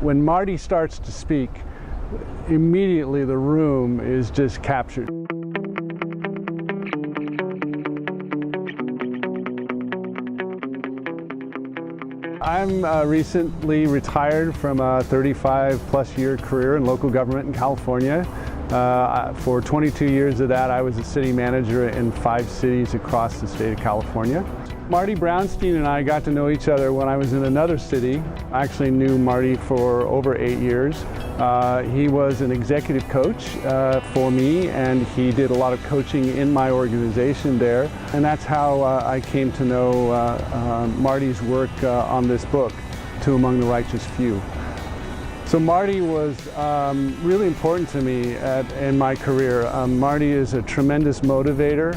When Marty starts to speak, immediately the room is just captured. I'm recently retired from a 35-plus year career in local government in California. For 22 years of that, I was a city manager in 5 cities across the state of California. Marty Brounstein and I got to know each other when I was in another city. I actually knew Marty for over 8 years. He was an executive coach for me, and he did a lot of coaching in my organization there. And that's how I came to know Marty's work on this book, Two Among the Righteous Few. So Marty was really important to me in my career. Marty is a tremendous motivator.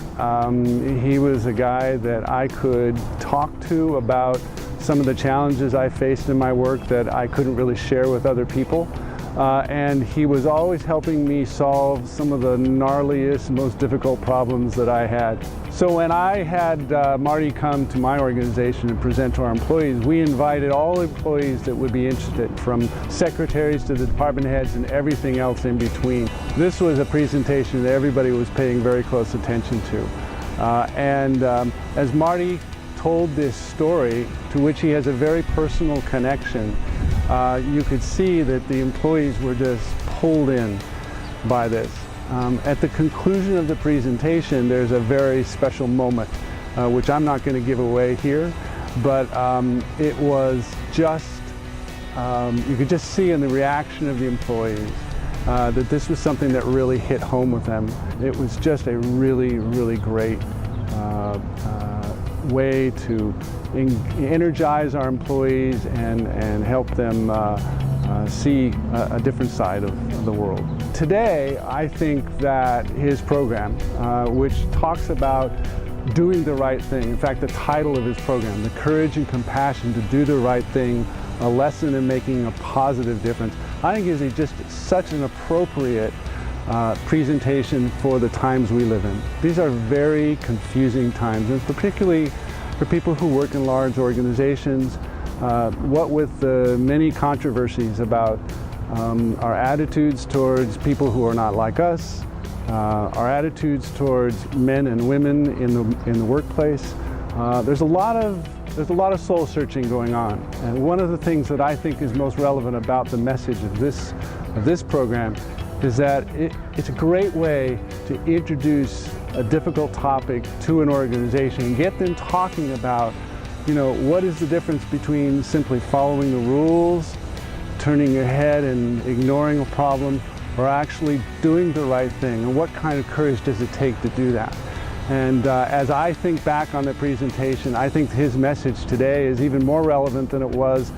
He was a guy that I could talk to about some of the challenges I faced in my work that I couldn't really share with other people. And he was always helping me solve some of the gnarliest, most difficult problems that I had. So when I had Marty come to my organization and present to our employees, we invited all employees that would be interested, from secretaries to the department heads and everything else in between. This was a presentation that everybody was paying very close attention to. As Marty told this story, to which he has a very personal connection, you could see that the employees were just pulled in by this. At the conclusion of the presentation, there's a very special moment, which I'm not going to give away here, but it was just, you could just see in the reaction of the employees that this was something that really hit home with them. It was just a really, really great way to energize our employees and help them see a different side of the world. Today, I think that his program, which talks about doing the right thing, in fact, the title of his program, The Courage and Compassion to Do the Right Thing, a lesson in making a positive difference, I think is just such an appropriate presentation for the times we live in. These are very confusing times, and particularly for people who work in large organizations, what with the many controversies about our attitudes towards people who are not like us, our attitudes towards men and women in the workplace. There's a lot of soul searching going on, and one of the things that I think is most relevant about the message of this program is that it's a great way to introduce a difficult topic to an organization and get them talking about, what is the difference between simply following the rules, turning your head and ignoring a problem, or actually doing the right thing, and what kind of courage does it take to do that? And as I think back on the presentation, I think his message today is even more relevant than it was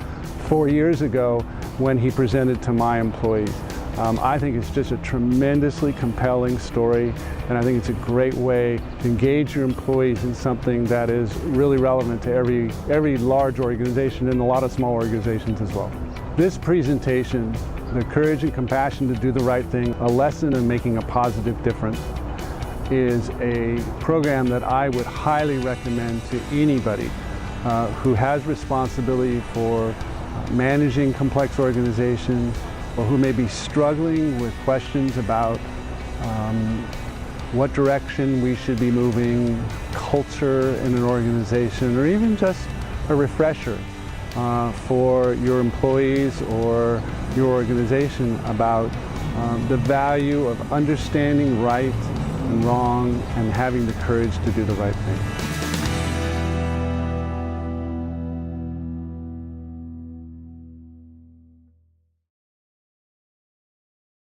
4 years ago when he presented to my employees. I think it's just a tremendously compelling story, and I think it's a great way to engage your employees in something that is really relevant to every large organization and a lot of small organizations as well. This presentation, The Courage and Compassion to Do the Right Thing, a lesson in making a positive difference, is a program that I would highly recommend to anybody who has responsibility for managing complex organizations, or who may be struggling with questions about what direction we should be moving, culture in an organization, or even just a refresher for your employees or your organization about the value of understanding right and wrong and having the courage to do the right thing.